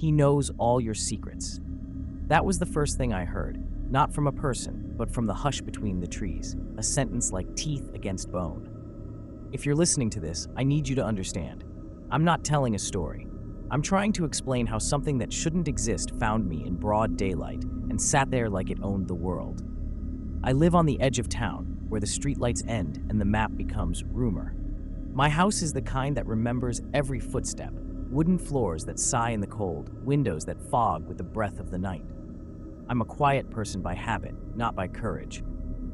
He knows all your secrets. That was the first thing I heard, not from a person, but from the hush between the trees, a sentence like teeth against bone. If you're listening to this, I need you to understand. I'm not telling a story. I'm trying to explain how something that shouldn't exist found me in broad daylight and sat there like it owned the world. I live on the edge of town, where the streetlights end and the map becomes rumor. My house is the kind that remembers every footstep, wooden floors that sigh in the cold, windows that fog with the breath of the night. I'm a quiet person by habit, not by courage.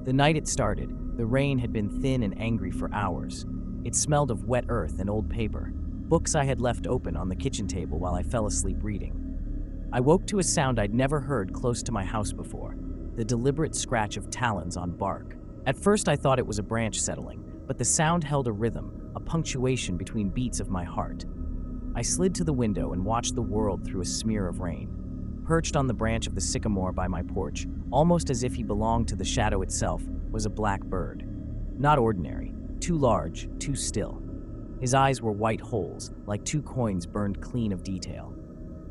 The night it started, the rain had been thin and angry for hours. It smelled of wet earth and old paper, books I had left open on the kitchen table while I fell asleep reading. I woke to a sound I'd never heard close to my house before, the deliberate scratch of talons on bark. At first I thought it was a branch settling, but the sound held a rhythm, a punctuation between beats of my heart. I slid to the window and watched the world through a smear of rain. Perched on the branch of the sycamore by my porch, almost as if he belonged to the shadow itself, was a black bird. Not ordinary, too large, too still. His eyes were white holes, like two coins burned clean of detail.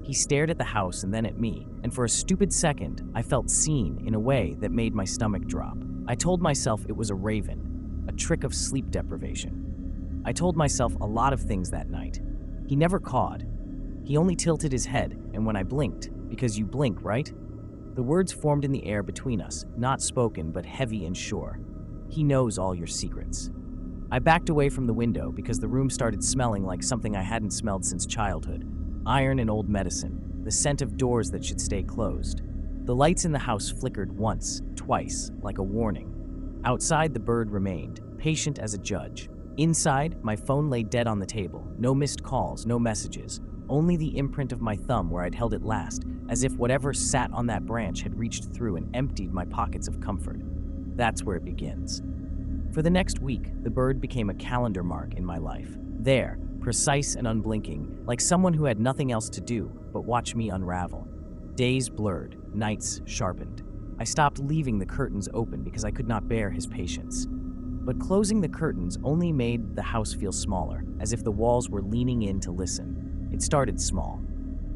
He stared at the house and then at me, and for a stupid second, I felt seen in a way that made my stomach drop. I told myself it was a raven, a trick of sleep deprivation. I told myself a lot of things that night. He never cawed. He only tilted his head, and when I blinked, because you blink, right? The words formed in the air between us, not spoken but heavy and sure. He knows all your secrets. I backed away from the window because the room started smelling like something I hadn't smelled since childhood. Iron and old medicine, the scent of doors that should stay closed. The lights in the house flickered once, twice, like a warning. Outside, the bird remained, patient as a judge. Inside, my phone lay dead on the table. No missed calls, no messages. Only the imprint of my thumb where I'd held it last, as if whatever sat on that branch had reached through and emptied my pockets of comfort. That's where it begins. For the next week, the bird became a calendar mark in my life. There, precise and unblinking, like someone who had nothing else to do but watch me unravel. Days blurred, nights sharpened. I stopped leaving the curtains open because I could not bear his patience. But closing the curtains only made the house feel smaller, as if the walls were leaning in to listen. It started small.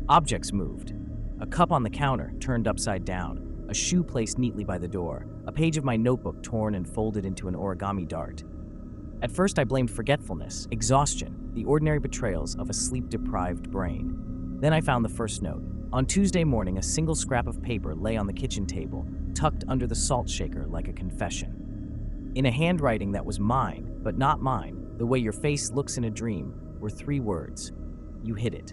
Objects moved. A cup on the counter turned upside down, a shoe placed neatly by the door, a page of my notebook torn and folded into an origami dart. At first I blamed forgetfulness, exhaustion, the ordinary betrayals of a sleep-deprived brain. Then I found the first note. On Tuesday morning, a single scrap of paper lay on the kitchen table, tucked under the salt shaker like a confession. In a handwriting that was mine, but not mine, the way your face looks in a dream, were 3 words. You hid it.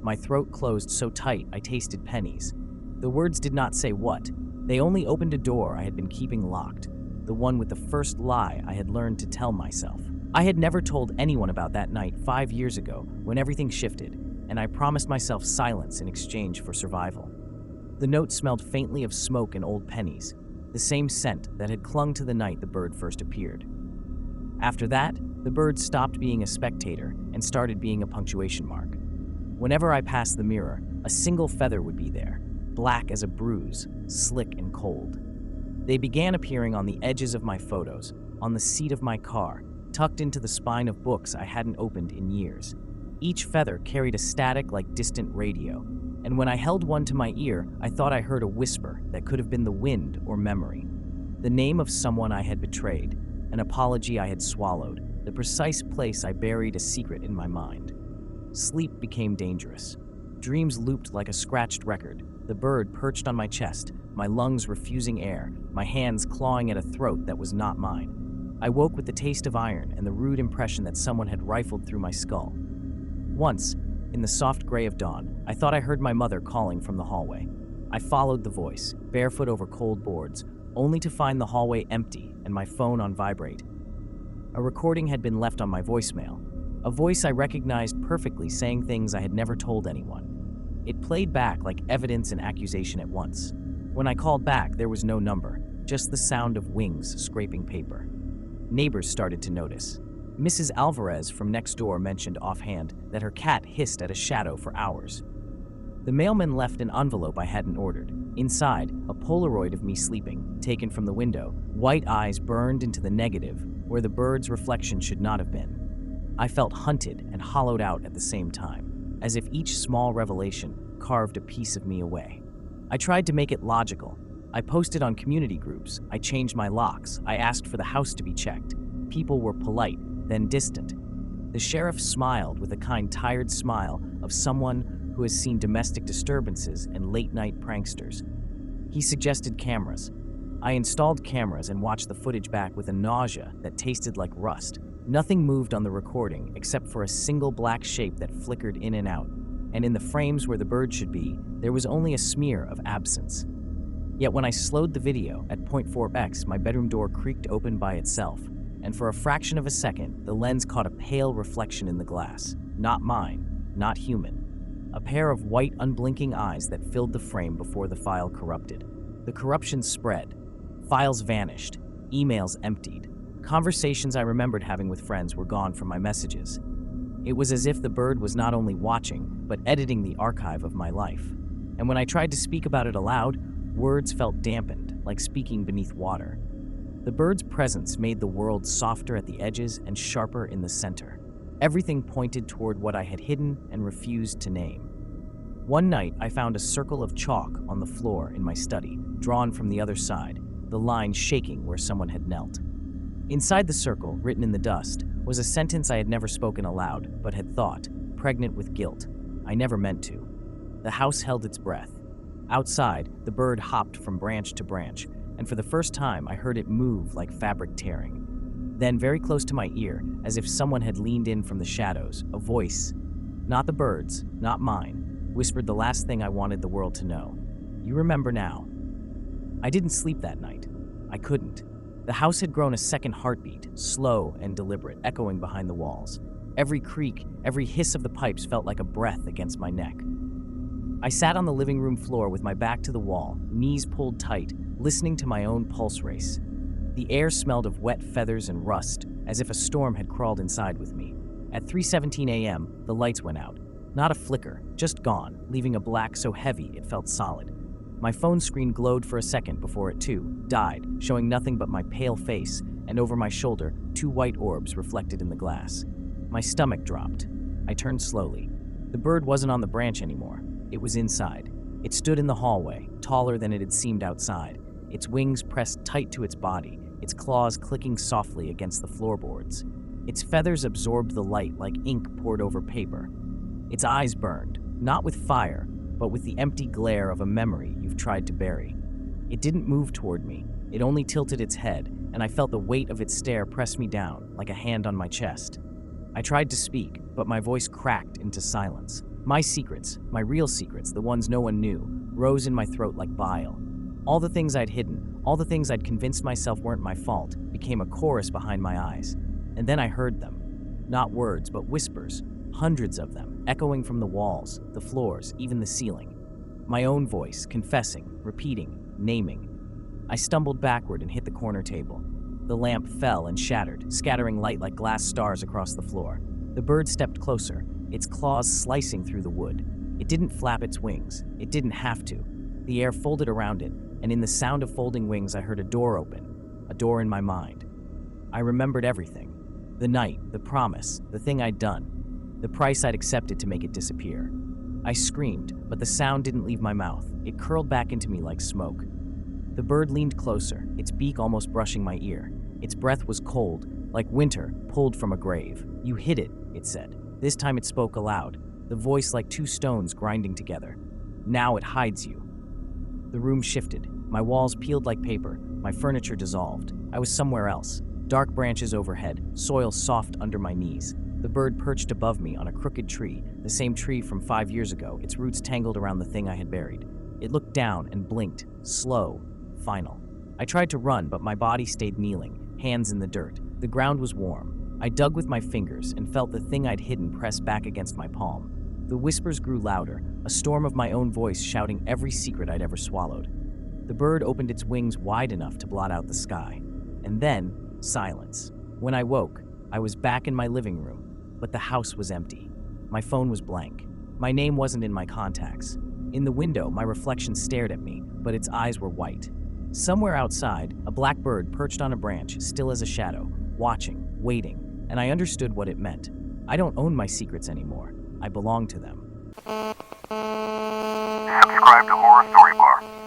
My throat closed so tight I tasted pennies. The words did not say what. They only opened a door I had been keeping locked, the one with the first lie I had learned to tell myself. I had never told anyone about that night 5 years ago when everything shifted, and I promised myself silence in exchange for survival. The note smelled faintly of smoke and old pennies, the same scent that had clung to the night the bird first appeared. After that, the bird stopped being a spectator and started being a punctuation mark. Whenever I passed the mirror, a single feather would be there, black as a bruise, slick and cold. They began appearing on the edges of my photos, on the seat of my car, tucked into the spine of books I hadn't opened in years. Each feather carried a static like distant radio, and when I held one to my ear, I thought I heard a whisper that could have been the wind or memory. The name of someone I had betrayed, an apology I had swallowed, the precise place I buried a secret in my mind. Sleep became dangerous. Dreams looped like a scratched record, the bird perched on my chest, my lungs refusing air, my hands clawing at a throat that was not mine. I woke with the taste of iron and the rude impression that someone had rifled through my skull. Once, in the soft gray of dawn, I thought I heard my mother calling from the hallway. I followed the voice, barefoot over cold boards, only to find the hallway empty and my phone on vibrate. A recording had been left on my voicemail, a voice I recognized perfectly saying things I had never told anyone. It played back like evidence and accusation at once. When I called back, there was no number, just the sound of wings scraping paper. Neighbors started to notice. Mrs. Alvarez from next door mentioned offhand that her cat hissed at a shadow for hours. The mailman left an envelope I hadn't ordered. Inside, a Polaroid of me sleeping, taken from the window, white eyes burned into the negative, where the bird's reflection should not have been. I felt hunted and hollowed out at the same time, as if each small revelation carved a piece of me away. I tried to make it logical. I posted on community groups. I changed my locks. I asked for the house to be checked. People were polite, then distant. The sheriff smiled with a kind, tired smile of someone who has seen domestic disturbances and late-night pranksters. He suggested cameras. I installed cameras and watched the footage back with a nausea that tasted like rust. Nothing moved on the recording except for a single black shape that flickered in and out, and in the frames where the bird should be, there was only a smear of absence. Yet when I slowed the video at 0.4x, my bedroom door creaked open by itself, and for a fraction of a second, the lens caught a pale reflection in the glass. Not mine, not human. A pair of white, unblinking eyes that filled the frame before the file corrupted. The corruption spread. Files vanished. Emails emptied. Conversations I remembered having with friends were gone from my messages. It was as if the bird was not only watching, but editing the archive of my life. And when I tried to speak about it aloud, words felt dampened, like speaking beneath water. The bird's presence made the world softer at the edges and sharper in the center. Everything pointed toward what I had hidden and refused to name. One night, I found a circle of chalk on the floor in my study, drawn from the other side, the line shaking where someone had knelt. Inside the circle, written in the dust, was a sentence I had never spoken aloud, but had thought, pregnant with guilt. I never meant to. The house held its breath. Outside, the bird hopped from branch to branch, and for the first time I heard it move like fabric tearing. Then, very close to my ear, as if someone had leaned in from the shadows, a voice, not the bird's, not mine, whispered the last thing I wanted the world to know. You remember now. I didn't sleep that night. I couldn't. The house had grown a second heartbeat, slow and deliberate, echoing behind the walls. Every creak, every hiss of the pipes felt like a breath against my neck. I sat on the living room floor with my back to the wall, knees pulled tight, listening to my own pulse race. The air smelled of wet feathers and rust, as if a storm had crawled inside with me. At 3:17 a.m., the lights went out. Not a flicker, just gone, leaving a black so heavy it felt solid. My phone screen glowed for a second before it too died, showing nothing but my pale face, and over my shoulder, 2 white orbs reflected in the glass. My stomach dropped. I turned slowly. The bird wasn't on the branch anymore. It was inside. It stood in the hallway, taller than it had seemed outside, its wings pressed tight to its body, its claws clicking softly against the floorboards. Its feathers absorbed the light like ink poured over paper. Its eyes burned, not with fire, but with the empty glare of a memory you've tried to bury. It didn't move toward me. It only tilted its head, and I felt the weight of its stare press me down like a hand on my chest. I tried to speak, but my voice cracked into silence. My secrets, my real secrets, the ones no one knew, rose in my throat like bile. All the things I'd hidden, all the things I'd convinced myself weren't my fault, became a chorus behind my eyes. And then I heard them. Not words, but whispers, hundreds of them, echoing from the walls, the floors, even the ceiling. My own voice, confessing, repeating, naming. I stumbled backward and hit the corner table. The lamp fell and shattered, scattering light like glass stars across the floor. The bird stepped closer, its claws slicing through the wood. It didn't flap its wings. It didn't have to. The air folded around it, and in the sound of folding wings I heard a door open, a door in my mind. I remembered everything. The night, the promise, the thing I'd done, the price I'd accepted to make it disappear. I screamed, but the sound didn't leave my mouth. It curled back into me like smoke. The bird leaned closer, its beak almost brushing my ear. Its breath was cold, like winter pulled from a grave. You hid it, it said. This time it spoke aloud, the voice like 2 stones grinding together. Now it hides you. The room shifted. My walls peeled like paper, my furniture dissolved. I was somewhere else. Dark branches overhead, soil soft under my knees. The bird perched above me on a crooked tree, the same tree from 5 years ago, its roots tangled around the thing I had buried. It looked down and blinked, slow, final. I tried to run, but my body stayed kneeling, hands in the dirt. The ground was warm. I dug with my fingers and felt the thing I'd hidden press back against my palm. The whispers grew louder, a storm of my own voice shouting every secret I'd ever swallowed. The bird opened its wings wide enough to blot out the sky. And then, silence. When I woke, I was back in my living room, but the house was empty. My phone was blank. My name wasn't in my contacts. In the window, my reflection stared at me, but its eyes were white. Somewhere outside, a black bird perched on a branch, still as a shadow, watching, waiting, and I understood what it meant. I don't own my secrets anymore. I belong to them. Subscribe to Horror Story Bar.